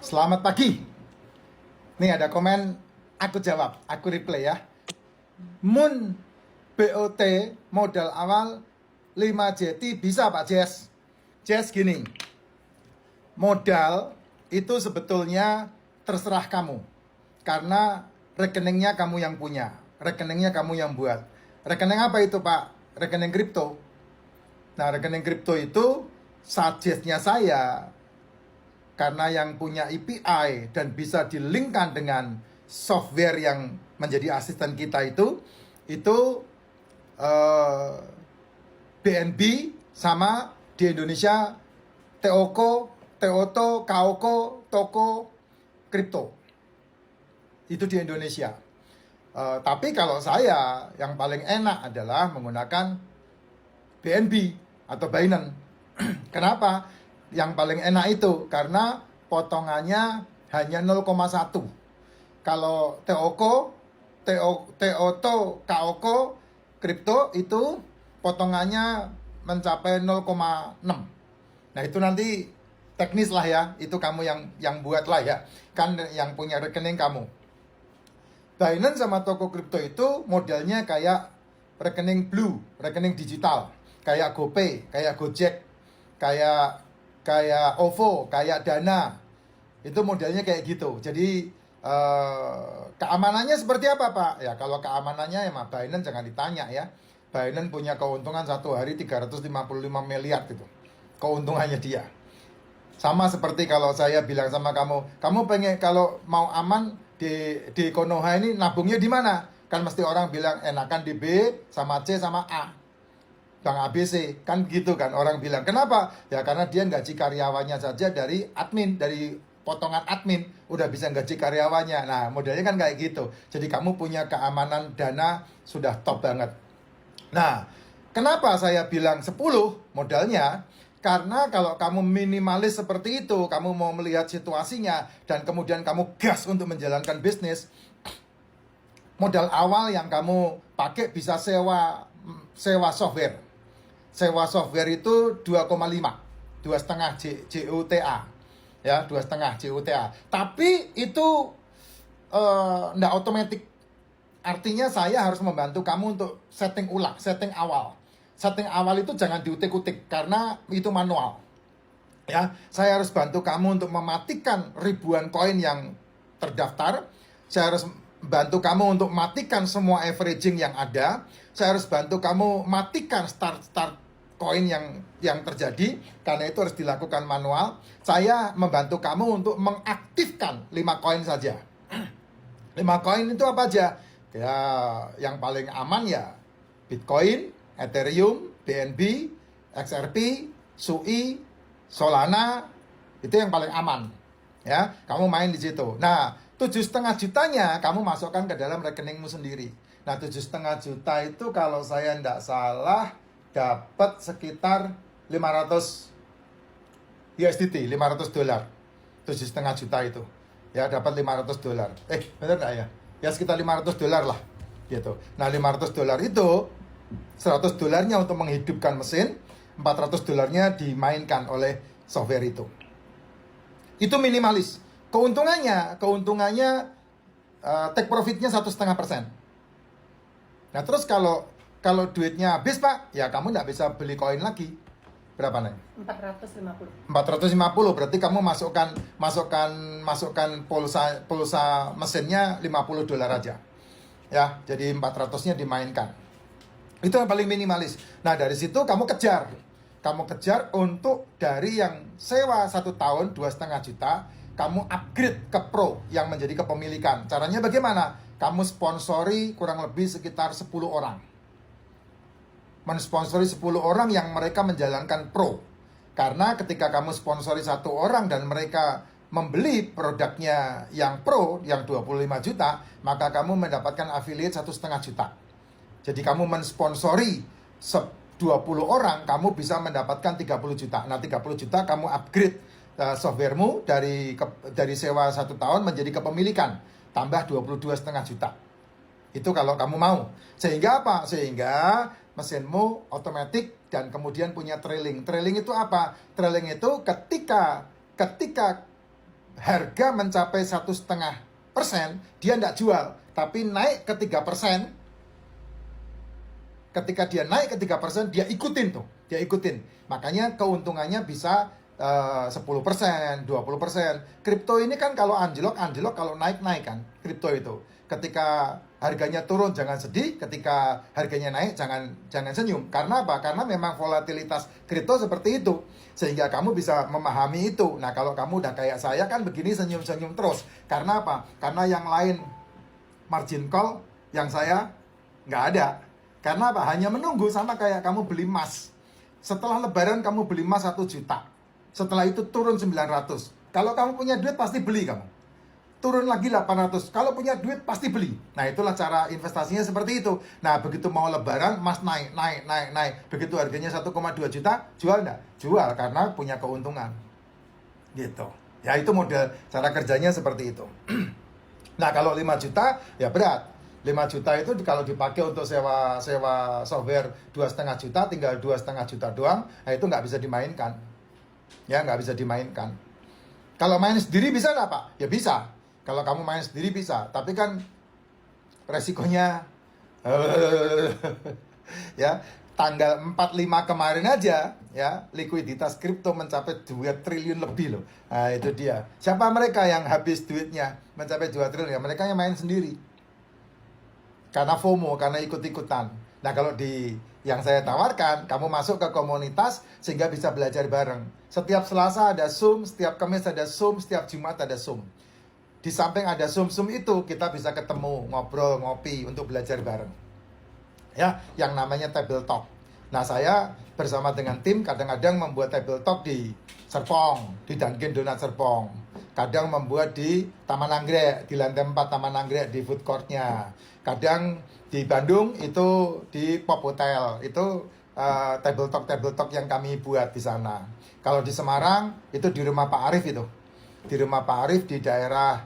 Selamat pagi. Nih ada komen, aku jawab, aku reply ya. Moon BOT modal awal 5 JT bisa Pak Jess. Jess gini, modal itu sebetulnya terserah kamu. Karena rekeningnya kamu yang punya, rekeningnya kamu yang buat. Rekening apa itu Pak? Rekening kripto. Nah rekening kripto itu suggest-nya saya, karena yang punya API dan bisa dilinkkan dengan software yang menjadi asisten kita itu BNB sama di Indonesia TOKO, TOTO, KOKO, Toko, Kripto. Itu di Indonesia. Tapi kalau saya yang paling enak adalah menggunakan BNB atau Binance. Kenapa? Yang paling enak itu karena potongannya hanya 0,1. Kalau TOKO, TOTO, KOKO, kripto itu potongannya mencapai 0,6. Nah itu nanti teknis lah ya, itu kamu yang buat lah ya, kan yang punya rekening kamu. Binance sama toko kripto itu modelnya kayak rekening blue, rekening digital, kayak GoPay, kayak Gojek, kayak OVO, kayak Dana. Itu modelnya kayak gitu. Jadi keamanannya seperti apa Pak? Ya kalau keamanannya ya Binance jangan ditanya ya. Binance punya keuntungan satu hari 355 miliar gitu. Keuntungannya dia. Sama seperti kalau saya bilang sama kamu pengen kalau mau aman di Konoha ini nabungnya di mana? Kan mesti orang bilang enakan di B sama C sama A. Bank ABC, kan gitu kan orang bilang. Kenapa? Ya karena dia gaji karyawannya saja dari admin, dari potongan admin, udah bisa gaji karyawannya. Nah, modelnya kan kayak gitu. Jadi kamu punya keamanan dana sudah top banget. Nah, kenapa saya bilang 10 modalnya? Karena kalau kamu minimalis seperti itu, kamu mau melihat situasinya, dan kemudian kamu gas untuk menjalankan bisnis, modal awal yang kamu pakai bisa sewa software. Sewa software itu 2,5, 2,5 JUTA. Ya, 2,5 JUTA. Tapi itu enggak otomatis. Artinya saya harus membantu kamu untuk setting ulang, setting awal. Setting awal itu jangan diutik-utik karena itu manual. Ya, saya harus bantu kamu untuk mematikan ribuan koin yang terdaftar. Saya harus bantu kamu untuk matikan semua averaging yang ada. Saya harus bantu kamu matikan start koin yang terjadi, karena itu harus dilakukan manual. Saya membantu kamu untuk mengaktifkan 5 koin saja. 5 koin itu apa aja? Ya, yang paling aman ya Bitcoin, Ethereum, BNB, XRP, SUI, Solana, itu yang paling aman. Ya, kamu main di situ. Nah, 7,5 jutanya kamu masukkan ke dalam rekeningmu sendiri. Nah, 7,5 juta itu kalau saya tidak salah dapat sekitar 500 USDT, 500 dolar. 7,5 juta itu. Ya, dapat 500 dolar. Benar nggak ya? Ya sekitar 500 dolar lah gitu. Nah 500 dolar itu 100 dolarnya untuk menghidupkan mesin, 400 dolarnya dimainkan oleh software itu. Itu minimalis. Keuntungannya take profitnya 1,5%. Nah terus kalau duitnya habis Pak, ya kamu nggak bisa beli koin lagi. Berapa nih? 450. 450, berarti kamu masukkan pulsa mesinnya 50 dolar aja. Ya, jadi 400-nya dimainkan. Itu yang paling minimalis. Nah, dari situ kamu kejar. Kamu kejar untuk dari yang sewa 1 tahun 2,5 juta, kamu upgrade ke pro yang menjadi kepemilikan. Caranya bagaimana? Kamu sponsori kurang lebih sekitar 10 orang. Mensponsori 10 orang yang mereka menjalankan pro. Karena ketika kamu sponsori 1 orang dan mereka membeli produknya yang pro, yang 25 juta, maka kamu mendapatkan affiliate 1,5 juta. Jadi kamu mensponsori 20 orang, kamu bisa mendapatkan 30 juta. Nah 30 juta kamu upgrade softwaremu dari sewa 1 tahun menjadi kepemilikan. Tambah 22,5 juta. Itu kalau kamu mau. Sehingga apa? Sehingga mesinmu otomatis dan kemudian punya trailing. Trailing itu apa? Trailing itu ketika harga mencapai 1,5%, dia tidak jual, tapi naik ke 3%. Ketika dia naik ke 3%, dia ikutin tuh, dia ikutin. Makanya keuntungannya bisa 10%, 20%. Kripto ini kan kalau anjlok, kalau naik kan kripto itu. Ketika harganya turun jangan sedih, ketika harganya naik jangan senyum. Karena apa? Karena memang volatilitas kripto seperti itu. Sehingga kamu bisa memahami itu. Nah, kalau kamu udah kayak saya kan begini senyum-senyum terus. Karena apa? Karena yang lain margin call, yang saya nggak ada. Karena apa? Hanya menunggu, sama kayak kamu beli emas. Setelah lebaran kamu beli emas 1 juta. Setelah itu turun 900. Kalau kamu punya duit pasti beli kamu. Turun lagi 800. Kalau punya duit pasti beli. Nah, itulah cara investasinya seperti itu. Nah, begitu mau lebaran emas naik. Begitu harganya 1,2 juta, jual enggak? Jual karena punya keuntungan. Gitu. Ya, itu model cara kerjanya seperti itu. Nah, kalau 5 juta ya berat. 5 juta itu kalau dipakai untuk sewa software 2,5 juta, tinggal 2,5 juta doang, nah itu nggak bisa dimainkan. Ya, nggak bisa dimainkan. Kalau main sendiri bisa nggak, Pak? Ya bisa. Kalau kamu main sendiri bisa, tapi kan resikonya ya, tanggal 45 kemarin aja ya, likuiditas kripto mencapai 2 triliun lebih loh. Nah, itu dia. Siapa mereka yang habis duitnya mencapai 2 triliun? Ya, mereka yang main sendiri. Karena FOMO, karena ikut-ikutan. Nah, kalau yang saya tawarkan, kamu masuk ke komunitas sehingga bisa belajar bareng. Setiap Selasa ada Zoom, setiap Kamis ada Zoom, setiap Jumat ada Zoom. Di samping ada Zoom itu, kita bisa ketemu, ngobrol, ngopi untuk belajar bareng. Ya, yang namanya table talk. Nah, saya bersama dengan tim kadang-kadang membuat table talk di Serpong, di Dunkin Donat Serpong. Kadang membuat di Taman Anggrek, di lantai 4 Taman Anggrek, di food court-nya. Kadang di Bandung itu di Pop Hotel. Itu table talk yang kami buat di sana. Kalau di Semarang itu di rumah Pak Arif itu. Di rumah Pak Arif di daerah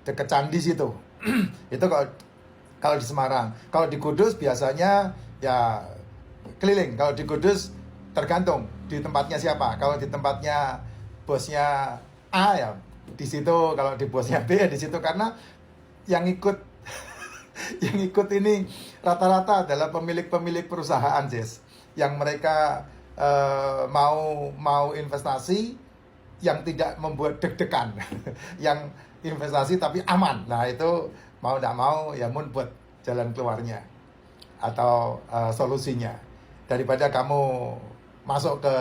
dekat Candi situ. Itu kalau di Semarang. Kalau di Kudus biasanya ya keliling. Kalau di Kudus tergantung di tempatnya siapa. Kalau di tempatnya bosnya A ya di situ, kalau di bosnya B ya di situ, karena yang ikut ini rata-rata adalah pemilik perusahaan, Jess, yang mereka mau investasi yang tidak membuat deg-degan, yang investasi tapi aman. Nah, itu mau tidak mau ya buat jalan keluarnya atau solusinya, daripada kamu masuk ke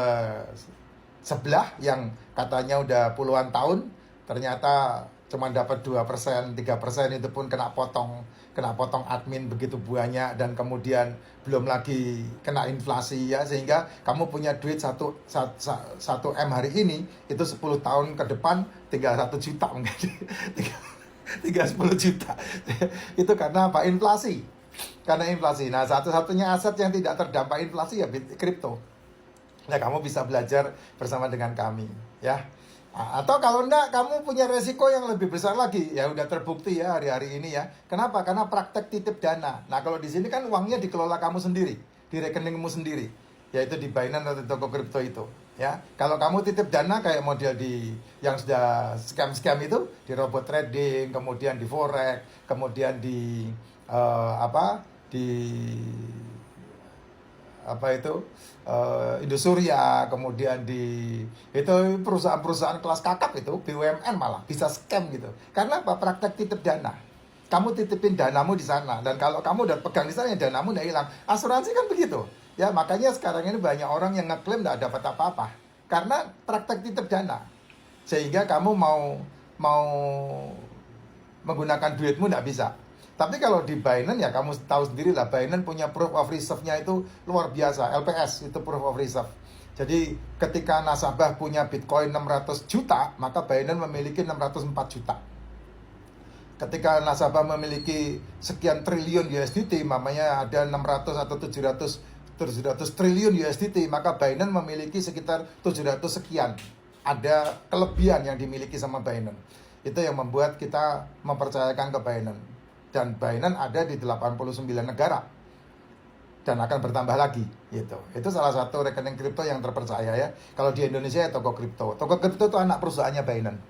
sebelah yang katanya udah puluhan tahun, ternyata cuma dapat 2%, 3%, itu pun kena potong admin begitu banyak, dan kemudian belum lagi kena inflasi ya, sehingga kamu punya duit 1 M hari ini, itu 10 tahun ke depan tinggal 1 juta mungkin. tinggal 10 juta. Itu karena apa? Inflasi. Karena inflasi. Nah, satu-satunya aset yang tidak terdampak inflasi ya kripto. Nah, kamu bisa belajar bersama dengan kami ya. Atau kalau enggak, kamu punya resiko yang lebih besar lagi, ya udah terbukti ya hari-hari ini ya. Kenapa? Karena praktek titip dana. Nah, kalau di sini kan uangnya dikelola kamu sendiri, di rekeningmu sendiri, yaitu di Binance atau di toko kripto itu ya. Kalau kamu titip dana kayak model di yang sudah scam itu, di robot trading, kemudian di forex, kemudian di Indosuria, kemudian itu perusahaan-perusahaan kelas kakap itu, BUMN malah bisa scam gitu. Karena apa? Praktek titip dana. Kamu titipin danamu di sana, dan kalau kamu udah pegang di sana, danamu udah hilang. Asuransi kan begitu. Ya, makanya sekarang ini banyak orang yang ngeklaim nggak dapat apa-apa karena praktek titip dana. Sehingga kamu mau menggunakan duitmu nggak bisa. Tapi kalau di Binance ya kamu tahu sendiri lah, Binance punya proof of reserve-nya itu luar biasa. LPS itu proof of reserve. Jadi ketika nasabah punya Bitcoin 600 juta, maka Binance memiliki 604 juta. Ketika nasabah memiliki sekian triliun USDT, mamanya ada 600 atau 700 triliun USDT, maka Binance memiliki sekitar 700 sekian. Ada kelebihan yang dimiliki sama Binance. Itu yang membuat kita mempercayakan ke Binance. Dan Binance ada di 89 negara dan akan bertambah lagi gitu. Itu salah satu rekening kripto yang terpercaya ya. Kalau di Indonesia ya toko kripto. Toko kripto itu anak perusahaannya Binance.